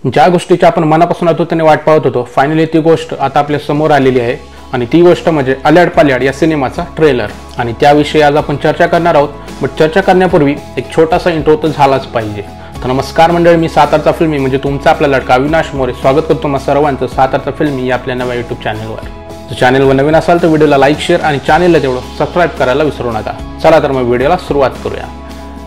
ज्या गोष्टीची आपण मनापासून आतुरतेने वाट पाहत होतो, फायनली ती गोष्ट आता आपल्या समोर आलेली आहे आणि ती गोष्ट म्हणजे अल्याड पल्याड या सिनेमाचा ट्रेलर। आणि त्याविषयी आज आपण चर्चा करणार आहोत। बट चर्चा करण्यापूर्वी एक छोटासा इंट्रो तर झालाच पाहिजे। तर नमस्कार मंडळी, मी सातारचा फिल्मी म्हणजे तुमचा आपला लडका अविनाश मोरे स्वागत करतो तुम्हा सर्वांचं सातारचा फिल्मी या आपल्या नव्या YouTube चॅनलवर। जर चॅनलवर नवीन असाल तर व्हिडिओला लाईक शेअर आणि चॅनलला तेवढं सबस्क्राईब करायला विसरू नका। चला तर मग व्हिडिओला सुरुवात करूया।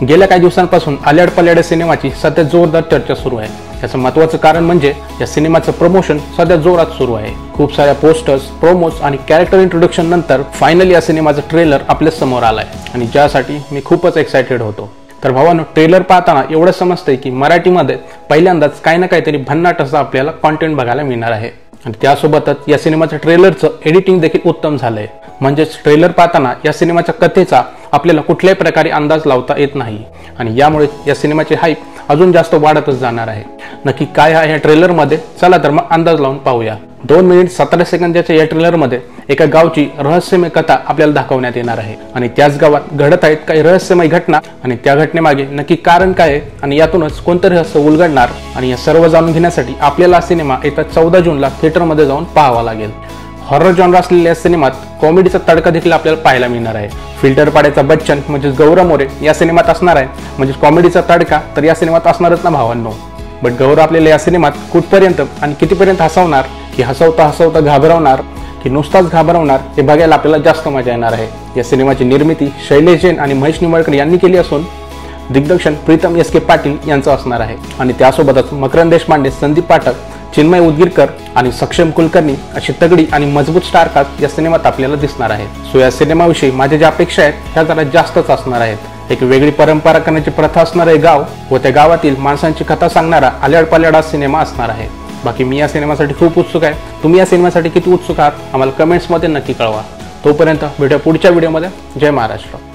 गेल्या काही दिवसांपासून अल्याड पल्याड या सिनेमाची सध्या जोरदार चर्चा सुरू आहे। याचं महत्त्वाचं कारण म्हणजे या सिनेमाचं प्रमोशन सध्या जोरात सुरू आहे। खूप साऱ्या पोस्टर्स, प्रोमोज आणि कॅरेक्टर इंट्रोडक्शन नंतर फायनली या सिनेमाचं ट्रेलर आपल्या समोर आलाय आणि ज्यासाठी मी खूपच एक्साइटेड होतो। तर भावांनो, ट्रेलर पाहताना एवढं समजतंय की मराठीमध्ये पहिल्यांदाच काही ना काहीतरी भन्नाट असं आपल्याला कंटेंट बघायला मिळणार आहे आणि त्यासोबतच या सिनेमाच्या ट्रेलरचं एडिटिंग देखील उत्तम झालंय। म्हणजेच ट्रेलर पाहताना या सिनेमाच्या कथेचा आपल्याला कुठल्याही प्रकारे अंदाज लावता येत नाही आणि यामुळे या सिनेमाची हाईप अजून जास्त वाढतच जाणार आहे। नक्की काय आहे या ट्रेलरमध्ये, चला तर मग अंदाज लावून पाहूया। 2 मिनिट 17 सेकंदाच्या या ट्रेलरमध्ये एका गावची रहस्यमय कथा आपल्याला दाखवण्यात येणार आहे आणि त्याच गावात घडत आहेत काही रहस्यमय घटना आणि त्या घटनेमागे नक्की कारण काय आहे आणि यातूनच कोणतं रहस्य उलगडणार आणि या सर्व जाणून घेण्यासाठी आपल्याला सिनेमा येत्या 14 जूनला थिएटरमध्ये जाऊन पाहावा लागेल। हॉरर जॉनर असलेल्या सिनेमात कॉमेडीचा तडका देखील आपल्याला पाहायला मिळणार आहे। फिल्टर पाड्याचा बच्चन म्हणजे गौरव मोरे या सिनेमात असणार आहे, म्हणजे कॉमेडीचा तडका तर या सिनेमात असणारच ना भावांनो। बट गौरव आपल्याला या सिनेमात कुठपर्यंत आणि कितीपर्यंत हसवणार, की हसवता हसवता घाबरवणार, की नुसताच घाबरवणार, हे बघायला आपल्याला जास्त मजा येणार आहे। या सिनेमाची निर्मिती शैलेश जैन आणि महेश निंबाळकर यांनी केली असून दिग्दर्शन प्रीतम एस के पाटील यांचं असणार आहे आणि त्यासोबतच मकरंद देशपांडे, संदीप पाठक, चिन्मय उदगीरकर आणि सक्षम कुलकर्णी अशी तगडी आणि मजबूत स्टारकास्ट या सिनेमात आपल्याला दिसणार आहे। सो या सिनेमाविषयी माझ्या ज्या अपेक्षा आहेत ह्या जरा जास्तच असणार आहेत। एक वेगळी परंपरा करण्याची प्रथा असणारे गाव व त्या गावातील माणसांची कथा सांगणारा अल्याड पल्याड हा सिनेमा असणार आहे। बाकी मी या सिनेमासाठी खूप उत्सुक आहे। तुम्ही या सिनेमासाठी किती उत्सुक आहात आम्हाला कमेंट्समध्ये नक्की कळवा। तोपर्यंत भेटूया पुढच्या व्हिडिओमध्ये। जय महाराष्ट्र।